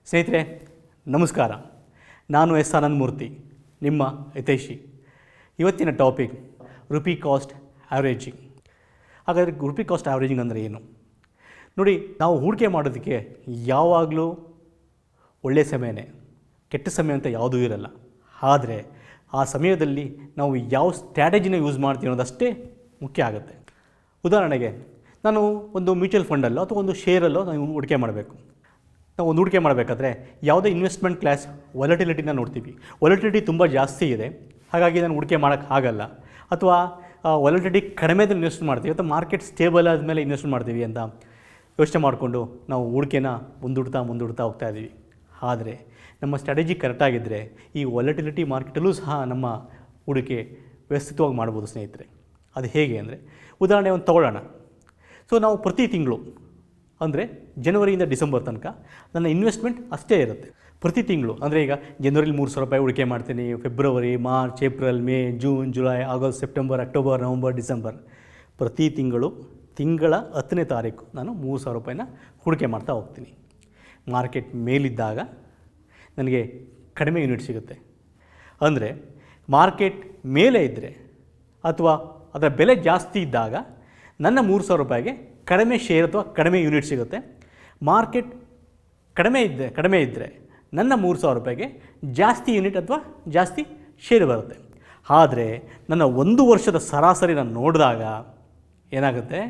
ಸ್ನೇಹಿತರೆ ನಮಸ್ಕಾರ. ನಾನು ಎಸ್ ಆನಂದ ಮೂರ್ತಿ, ನಿಮ್ಮ ಹಿತೈಷಿ. ಇವತ್ತಿನ ಟಾಪಿಕ್ ರುಪಿ ಕಾಸ್ಟ್ ಆ್ಯಾವ್ರೇಜಿಂಗ್. ಹಾಗಾದರೆ ರುಪಿ ಕಾಸ್ಟ್ ಆ್ಯಾವ್ರೇಜಿಂಗ್ ಅಂದರೆ ಏನು? ನೋಡಿ, ನಾವು ಹೂಡಿಕೆ ಮಾಡೋದಕ್ಕೆ ಯಾವಾಗಲೂ ಒಳ್ಳೆಯ ಸಮಯನೇ, ಕೆಟ್ಟ ಸಮಯ ಅಂತ ಯಾವುದೂ ಇರಲ್ಲ. ಆದರೆ ಆ ಸಮಯದಲ್ಲಿ ನಾವು ಯಾವ ಸ್ಟ್ರಾಟಜಿನ ಯೂಸ್ ಮಾಡ್ತೀವಿ ಅನ್ನೋದಷ್ಟೇ ಮುಖ್ಯ ಆಗುತ್ತೆ. ಉದಾಹರಣೆಗೆ, ನಾನು ಒಂದು ಮ್ಯೂಚುವಲ್ ಫಂಡಲ್ಲೋ ಅಥವಾ ಒಂದು ಶೇರಲ್ಲೋ ನಾನು ಹೂಡಿಕೆ ಮಾಡಬೇಕು. ನಾವು ಒಂದು ಹೂಡಿಕೆ ಮಾಡಬೇಕಾದ್ರೆ ಯಾವುದೇ ಇನ್ವೆಸ್ಟ್ಮೆಂಟ್ ಕ್ಲಾಸ್ ವಾಲಟಿಲಿಟಿನ ನೋಡ್ತೀವಿ. ವಾಲಟಿಲಿಟಿ ತುಂಬ ಜಾಸ್ತಿ ಇದೆ, ಹಾಗಾಗಿ ನಾನು ಹೂಡಿಕೆ ಮಾಡೋಕ್ಕೆ ಆಗಲ್ಲ. ಅಥವಾ ವಾಲಟಿಲಿಟಿ ಕಡಿಮೆದಲ್ಲಿ ಇನ್ವೆಸ್ಟ್ ಮಾಡ್ತೀವಿ ಅಥವಾ ಮಾರ್ಕೆಟ್ ಸ್ಟೇಬಲ್ ಆದಮೇಲೆ ಇನ್ವೆಸ್ಟ್ ಮಾಡ್ತೀವಿ ಅಂತ ಯೋಚನೆ ಮಾಡಿಕೊಂಡು ನಾವು ಹೂಡಿಕೆನ ಮುಂದೂಡ್ತಾ ಹೋಗ್ತಾ ಇದ್ದೀವಿ. ಆದರೆ ನಮ್ಮ ಸ್ಟ್ರಾಟಜಿ ಕರೆಕ್ಟಾಗಿದ್ದರೆ ಈ ವಾಲಟಿಲಿಟಿ ಮಾರ್ಕೆಟಲ್ಲೂ ಸಹ ನಮ್ಮ ಹೂಡಿಕೆ ವ್ಯವಸ್ಥಿತವಾಗಿ ಮಾಡ್ಬೋದು ಸ್ನೇಹಿತರೆ. ಅದು ಹೇಗೆ ಅಂದರೆ, ಉದಾಹರಣೆ ಒಂದು ತಗೊಳ್ಳೋಣ. ಸೊ ನಾವು ಪ್ರತಿ ತಿಂಗಳು ಅಂದರೆ ಜನವರಿಯಿಂದ ಡಿಸೆಂಬರ್ ತನಕ ನನ್ನ ಇನ್ವೆಸ್ಟ್ಮೆಂಟ್ ಅಷ್ಟೇ ಇರುತ್ತೆ. ಪ್ರತಿ ತಿಂಗಳು ಅಂದರೆ ಈಗ ಜನವರಿಲಿ ₹3,000 ಹೂಡಿಕೆ ಮಾಡ್ತೀನಿ, February, March, April, May, June, July, August, September, October, November, December ಪ್ರತಿ ತಿಂಗಳು ತಿಂಗಳ 10ನೇ ತಾರೀಕು ನಾನು ₹3,000 ಹೂಡಿಕೆ ಮಾಡ್ತಾ ಹೋಗ್ತೀನಿ. ಮಾರ್ಕೆಟ್ ಮೇಲಿದ್ದಾಗ ನನಗೆ ಕಡಿಮೆ ಯೂನಿಟ್ ಸಿಗುತ್ತೆ. ಅಂದರೆ ಮಾರ್ಕೆಟ್ ಮೇಲೆ ಇದ್ದರೆ ಅಥವಾ ಅದರ ಬೆಲೆ ಜಾಸ್ತಿ ಇದ್ದಾಗ ನನ್ನ ₹3,000ಗೆ ಕಡಿಮೆ ಶೇರ್ ಅಥವಾ ಕಡಿಮೆ ಯೂನಿಟ್ ಸಿಗುತ್ತೆ. ಮಾರ್ಕೆಟ್ ಕಡಿಮೆ ಇದ್ದರೆ ನನ್ನ ₹3,000ಗೆ ಜಾಸ್ತಿ ಯೂನಿಟ್ ಅಥವಾ ಜಾಸ್ತಿ ಶೇರ್ ಬರುತ್ತೆ. ಆದರೆ ನನ್ನ 1 ವರ್ಷದ ಸರಾಸರಿ ನಾನು ನೋಡಿದಾಗ ಏನಾಗುತ್ತೆ,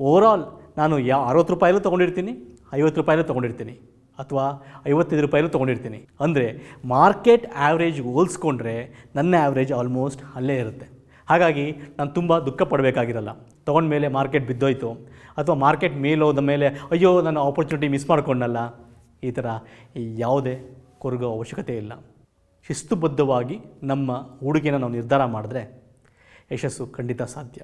ಓವರಾಲ್ ನಾನು ₹60 ತೊಗೊಂಡಿರ್ತೀನಿ, ₹50 ತೊಗೊಂಡಿರ್ತೀನಿ ಅಥವಾ ₹55 ತೊಗೊಂಡಿರ್ತೀನಿ. ಅಂದರೆ ಮಾರ್ಕೆಟ್ ಆ್ಯಾವ್ರೇಜ್ಗೆ ಹೋಲಿಸ್ಕೊಂಡ್ರೆ ನನ್ನ ಆ್ಯಾವ್ರೇಜ್ ಆಲ್ಮೋಸ್ಟ್ ಅಲ್ಲೇ ಇರುತ್ತೆ. ಹಾಗಾಗಿ ನಾನು ತುಂಬ ದುಃಖ ಪಡಬೇಕಾಗಿರಲ್ಲ. ತೊಗೊಂಡ್ಮೇಲೆ ಮಾರ್ಕೆಟ್ ಬಿದ್ದೋಯ್ತು ಅಥವಾ ಮಾರ್ಕೆಟ್ ಮೇಲೋದ ಮೇಲೆ ಅಯ್ಯೋ ನಾನು ಆಪರ್ಚುನಿಟಿ ಮಿಸ್ ಮಾಡ್ಕೊಂಡಲ್ಲ, ಈ ಥರ ಯಾವುದೇ ಕೊರಗೋ ಅವಶ್ಯಕತೆ ಇಲ್ಲ. ಶಿಸ್ತುಬದ್ಧವಾಗಿ ನಮ್ಮ ಹೂಡಿಕೆನ ನಾವು ನಿರ್ಧಾರ ಮಾಡಿದ್ರೆ ಯಶಸ್ಸು ಖಂಡಿತ ಸಾಧ್ಯ.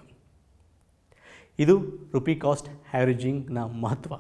ಇದು ರುಪಿ ಕಾಸ್ಟ್ ಆ್ಯಾವ್ರೇಜಿಂಗ್ನ ಮಹತ್ವ.